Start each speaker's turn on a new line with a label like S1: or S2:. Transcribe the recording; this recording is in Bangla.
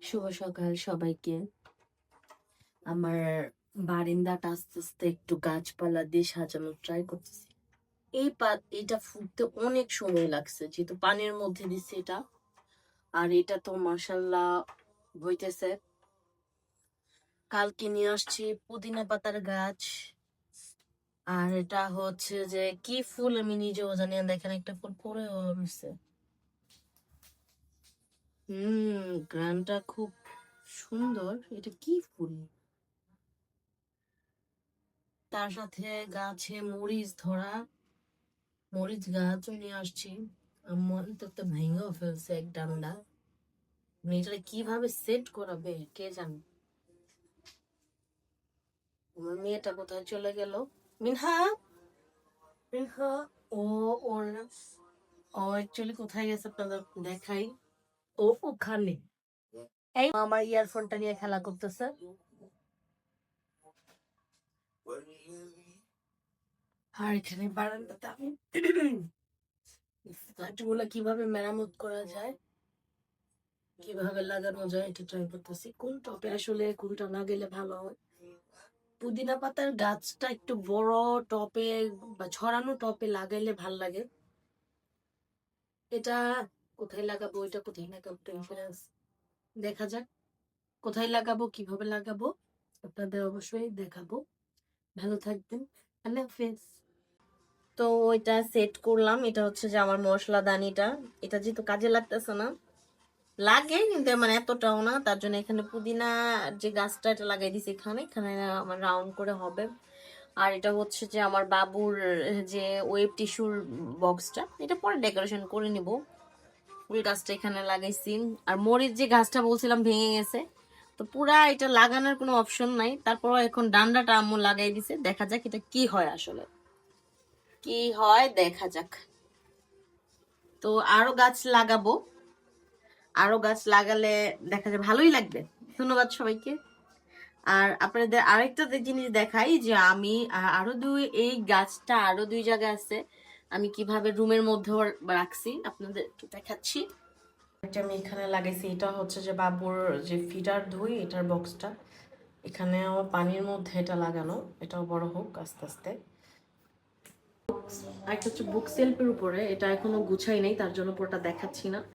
S1: শুভ সকাল সবাইকে। আমার বারান্দাটা আস্তে আস্তে একটু গাছপালা দিয়ে সাজানোর ট্রাই করতেছি। এটা ফুটতে অনেক সময় লাগছে, যেহেতু পানির মধ্যে দিচ্ছি এটা। আর এটা তো মাশাল্লাহ হইতেছে। কালকে নিয়ে আসছি পুদিনা পাতার গাছ। আর এটা হচ্ছে যে কি ফুল আমি নিজেও জানি না, দেখেন একটা ফুল পরে রয়েছে। গ্রানটা খুব সুন্দর। এটা কি ফুল? তার সাথে গাছে মরিচ গাছও নিয়ে আসছি। আমার তো ভেঙেও ফেলছে এক ডান্ডা। এটা কিভাবে সেট করাবে কে জানে। আমার মেয়েটা কোথায় চলে গেল? মিনহা, মিনহা। ও ওর ও অ্যাকচুয়ালি কোথায় গেছে আপনাদের দেখাই। ও ওখানে এই আমার ইয়ারফোনটা নিয়ে খেলা করতেছে। আর এখানে বারান্দাতে আমি গাছগুলা কিভাবে মেরামত করা যায়, কিভাবে লাগানো যায় এটা ট্রাই করতেছি। কোন টপে আসলে কোনটা লাগাইলে ভালো হয়। পুদিনা পাতার গাছটা একটু বড় টপে বা ছড়ানো টপে লাগাইলে ভাল লাগে। এটা কোথায় লাগাবো, এটা কোথায় লাগাবো টেনশন আছে। দেখা যাক কোথায় লাগাবো, কিভাবে লাগাবো, আপনাদের অবশ্যই দেখাবো। ভালো থাকবেন, আল্লাহ হাফেজ। তো ওইটা সেট করলাম। এটা হচ্ছে যে আমার মশলাদানিটা। এটা যেহেতু কাজে লাগতেছে না, লাগে কিন্তু মানে এতটাও না, তার জন্য এখানে পুদিনা যে গাছটা এটা লাগাই দিছি। এখানে এখানে আমার রাউন্ড করে হবে। আর এটা হচ্ছে যে আমার বাবুর যে ওয়েব টিস্যুর বক্সটা, এটা পরে ডেকোরেশন করে নিব। ফুল গাছটা এখানে লাগাইছি। আর মরিচ যে গাছটা বলছিলাম ভেঙে গেছে, তো পুরা এটা লাগানোর কোনো অপশন নাই। তারপর এখন ডান্ডাটা আম্মু লাগাই দিছে। দেখা যাক এটা কি হয়, আসলে কি হয় দেখা যাক। তো আরো গাছ লাগাবো, আরো গাছ লাগালে দেখা যায় ভালোই লাগবে। ধন্যবাদ সবাইকে। আর আপনাদের আরেকটা জিনিস দেখাই যে আমি এই গাছটা আরো দুই জায়গায় আছে। আমি কিভাবে রুমের মধ্যে রাখছি আপনাদের একটু দেখাচ্ছি। এটা আমি এখানে লাগাইছি। এটা হচ্ছে যে বাবুর যে ফিডার ধুই এটার বক্সটা, এখানেও পানির মধ্যে এটা লাগানো। এটাও বড় হোক আস্তে আস্তে। আরেকটা হচ্ছে বুক সেলফের উপরে, এটা এখনো গুছাই নাই, তার জন্য পুরোটা দেখাচ্ছি না।